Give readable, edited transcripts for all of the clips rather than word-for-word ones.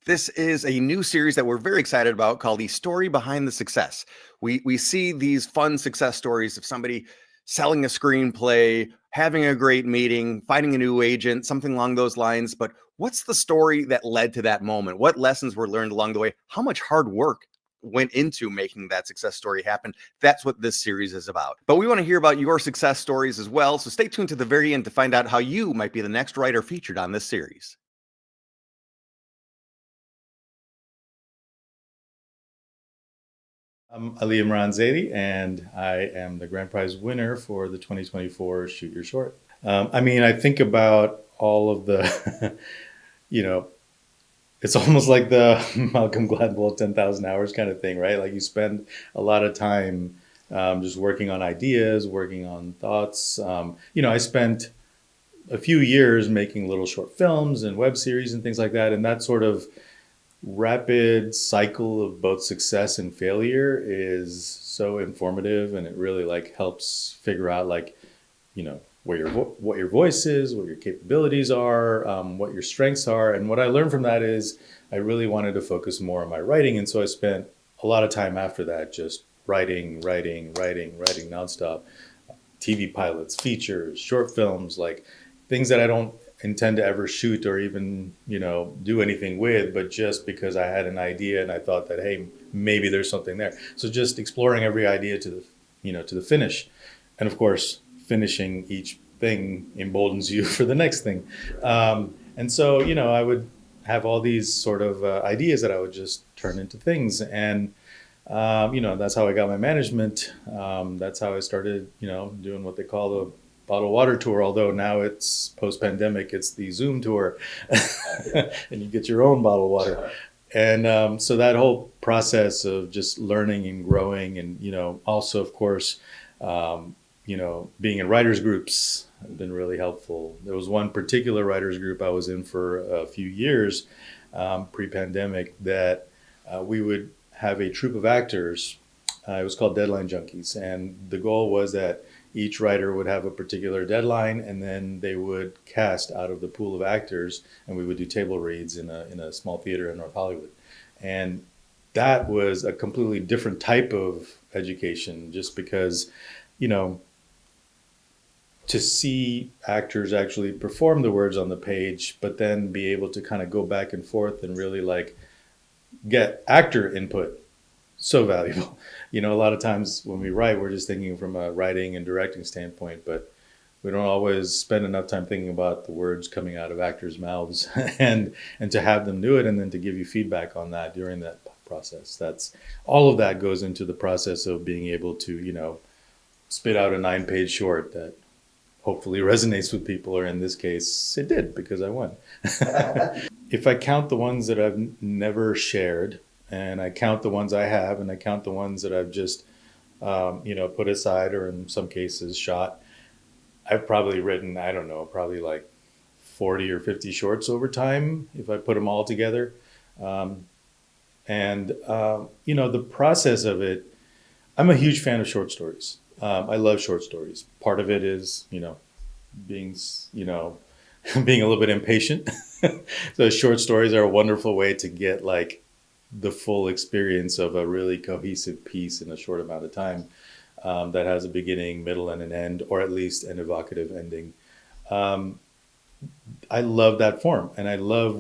This is a new series that we're very excited about called The Story Behind the Success. We see these fun success stories of somebody selling a screenplay, having a great meeting, finding a new agent, something along those lines. But what's the story that led to that moment? What lessons were learned along the way? How much hard work went into making that success story happen? That's what this series is about. But we want to hear about your success stories as well. So stay tuned to the very end to find out how you might be the next writer featured on this series. I'm Ali Imran Zaidi, and I am the grand prize winner for the 2024 Shoot Your Short. I think about all of the, you know, it's almost like the Malcolm Gladwell 10,000 hours kind of thing, right? Like you spend a lot of time just working on ideas, working on thoughts. I spent a few years making little short films and web series and things like that, and that sort of rapid cycle of both success and failure is so informative, and it really like helps figure out like where what your voice is, what your capabilities are, what your strengths are. And what I learned from that is I really wanted to focus more on my writing, and so I spent a lot of time after that just writing nonstop. TV pilots, features, short films, like things that I don't intend to ever shoot or even, do anything with, but just because I had an idea and I thought that, hey, maybe there's something there. So just exploring every idea to the finish. And of course, finishing each thing emboldens you for the next thing. And so, I would have all these sort of ideas that I would just turn into things. And that's how I got my management. That's how I started, doing what they call the bottled water tour. Although now it's post-pandemic, it's the Zoom tour, and you get your own bottled water. And so that whole process of just learning and growing, and also of course, being in writers groups has been really helpful. There was one particular writers group I was in for a few years, pre-pandemic, that we would have a troupe of actors. It was called Deadline Junkies. And the goal was that each writer would have a particular deadline, and then they would cast out of the pool of actors, and we would do table reads in a small theater in North Hollywood. And that was a completely different type of education, just because, you know, to see actors actually perform the words on the page, but then be able to kind of go back and forth and really like get actor input, so valuable. A lot of times when we write, we're just thinking from a writing and directing standpoint, but we don't always spend enough time thinking about the words coming out of actors' mouths and to have them do it, and then to give you feedback on that during that process. That's all of that goes into the process of being able to, spit out a 9-page short that hopefully resonates with people, or in this case, it did because I won. If I count the ones that I've never shared, and I count the ones I have, and I count the ones that I've just, put aside, or in some cases shot, I've probably written, I don't know, probably like 40 or 50 shorts over time if I put them all together. The process of it, I'm a huge fan of short stories. I love short stories. Part of it is, being, being a little bit impatient. So short stories are a wonderful way to get like the full experience of a really cohesive piece in a short amount of time, that has a beginning, middle, and an end, or at least an evocative ending. Um, I love that form, and I love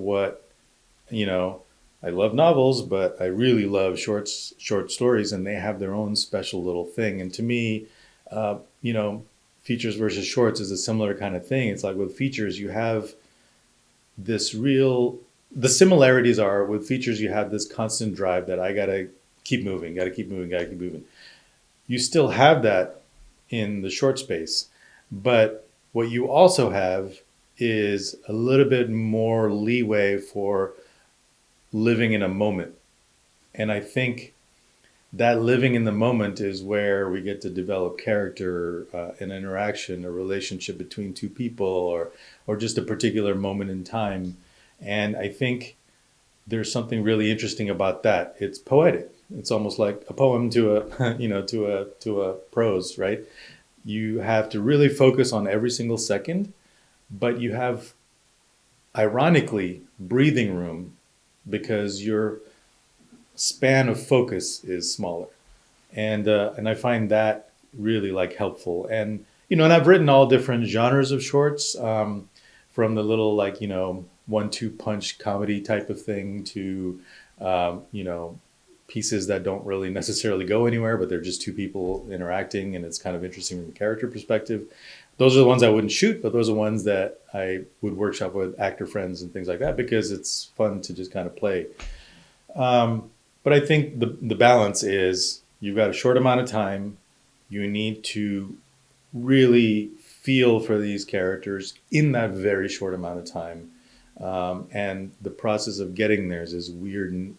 you know, I love novels, but I really love short stories, and they have their own special little thing. And to me, uh, you know, features versus shorts is a similar kind of thing. It's like with features, you have this real, the similarities are with features, you have this constant drive that I gotta keep moving, gotta keep moving, gotta keep moving. You still have that in the short space, but what you also have is a little bit more leeway for living in a moment. And I think that living in the moment is where we get to develop character, an interaction, a relationship between two people, or just a particular moment in time. And I think there's something really interesting about that. It's poetic. It's almost like a poem to a to a prose, right? You have to really focus on every single second, but you have, ironically, breathing room because your span of focus is smaller. And I find that really like helpful. And and I've written all different genres of shorts, from the little like 1-2 punch comedy type of thing to pieces that don't really necessarily go anywhere, but they're just two people interacting, and it's kind of interesting from a character perspective. Those are the ones I wouldn't shoot, but those are ones that I would workshop with actor friends and things like that, because it's fun to just kind of play. But I think the balance is, you've got a short amount of time. You need to really feel for these characters in that very short amount of time. And the process of getting there is this weird,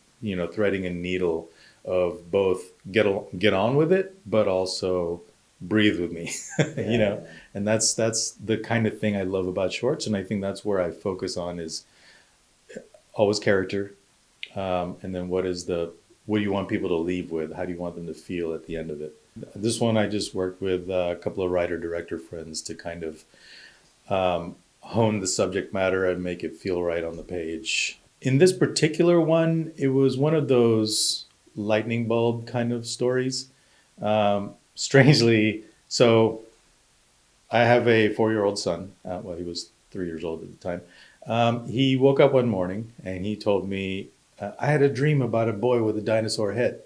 threading a needle of both get on with it, but also breathe with me, and that's the kind of thing I love about shorts. And I think that's where I focus on, is always character. And then what do you want people to leave with? How do you want them to feel at the end of it? This one, I just worked with a couple of writer-director friends to kind of hone the subject matter and make it feel right on the page. In this particular one, it was one of those lightning bulb kind of stories. Strangely, so I have a 4-year-old son. Well, he was 3 years old at the time. He woke up one morning and he told me, I had a dream about a boy with a dinosaur head.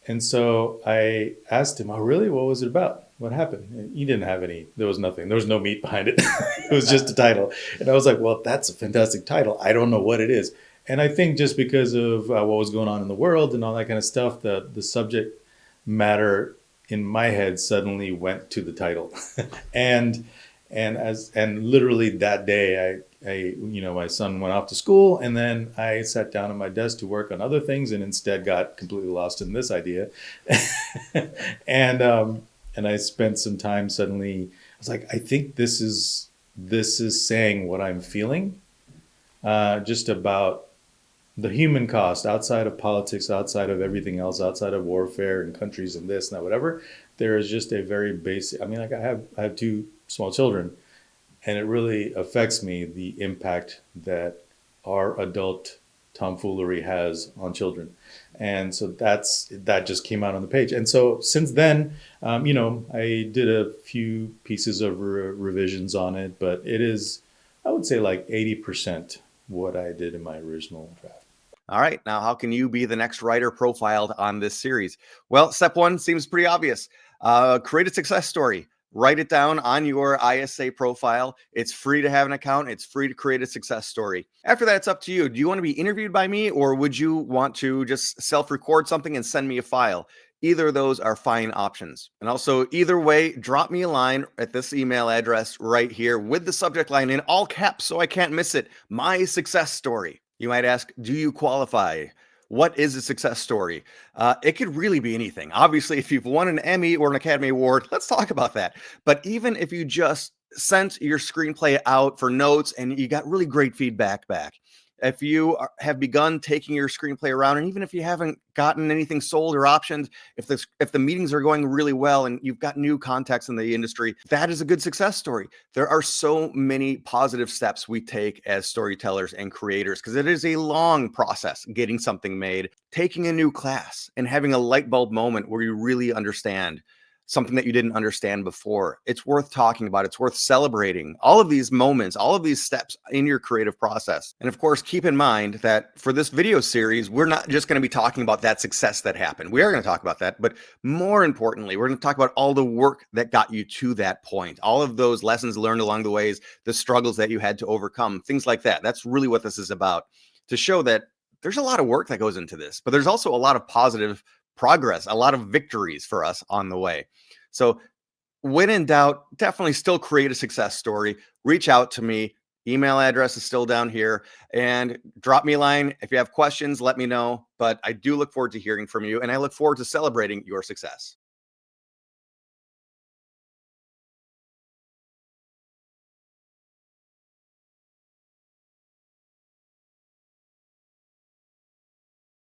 And so I asked him, oh, really? What was it about? What happened? And he didn't have any, there was nothing. There was no meat behind it. It was just a title. And I was like, well, that's a fantastic title. I don't know what it is. And I think just because of what was going on in the world and all that kind of stuff, the subject matter in my head suddenly went to the title. and literally that day, my son went off to school, and then I sat down at my desk to work on other things, and instead got completely lost in this idea. And I spent some time suddenly. I was like, I think this is saying what I'm feeling, just about the human cost outside of politics, outside of everything else, outside of warfare and countries and this and that, whatever. There is just a very basic. I mean, like I have 2 small children. And it really affects me, the impact that our adult tomfoolery has on children. And so that just came out on the page. And so since then, I did a few pieces of revisions on it, but it is, I would say, like 80% what I did in my original draft. All right. Now, how can you be the next writer profiled on this series? Well, step 1 seems pretty obvious. Create a success story. Write it down on your ISA profile. It's free to have an account. It's free to create a success story. After that, it's up to you. Do you want to be interviewed by me, or would you want to just self-record something and send me a file? Either of those are fine options. And also, either way, drop me a line at this email address right here with the subject line in all caps so I can't miss it. My success story. You might ask, do you qualify? What is a success story? It could really be anything. Obviously, if you've won an Emmy or an Academy Award, let's talk about that. But even if you just sent your screenplay out for notes and you got really great feedback back, if you have begun taking your screenplay around, and even if you haven't gotten anything sold or optioned, if the meetings are going really well and you've got new contacts in the industry, that is a good success story. There are so many positive steps we take as storytellers and creators, because it is a long process getting something made, taking a new class and having a light bulb moment where you really understand something that you didn't understand before. It's worth talking about. It's worth celebrating all of these moments, all of these steps in your creative process. And of course, keep in mind that for this video series, we're not just going to be talking about that success that happened. We are going to talk about that, but more importantly, we're going to talk about all the work that got you to that point, all of those lessons learned along the ways, the struggles that you had to overcome, things like that. That's really what this is about, to show that there's a lot of work that goes into this, but there's also a lot of positive progress, a lot of victories for us on the way. So when in doubt, definitely still create a success story. Reach out to me. Email address is still down here, and drop me a line. If you have questions, let me know. But I do look forward to hearing from you, and I look forward to celebrating your success.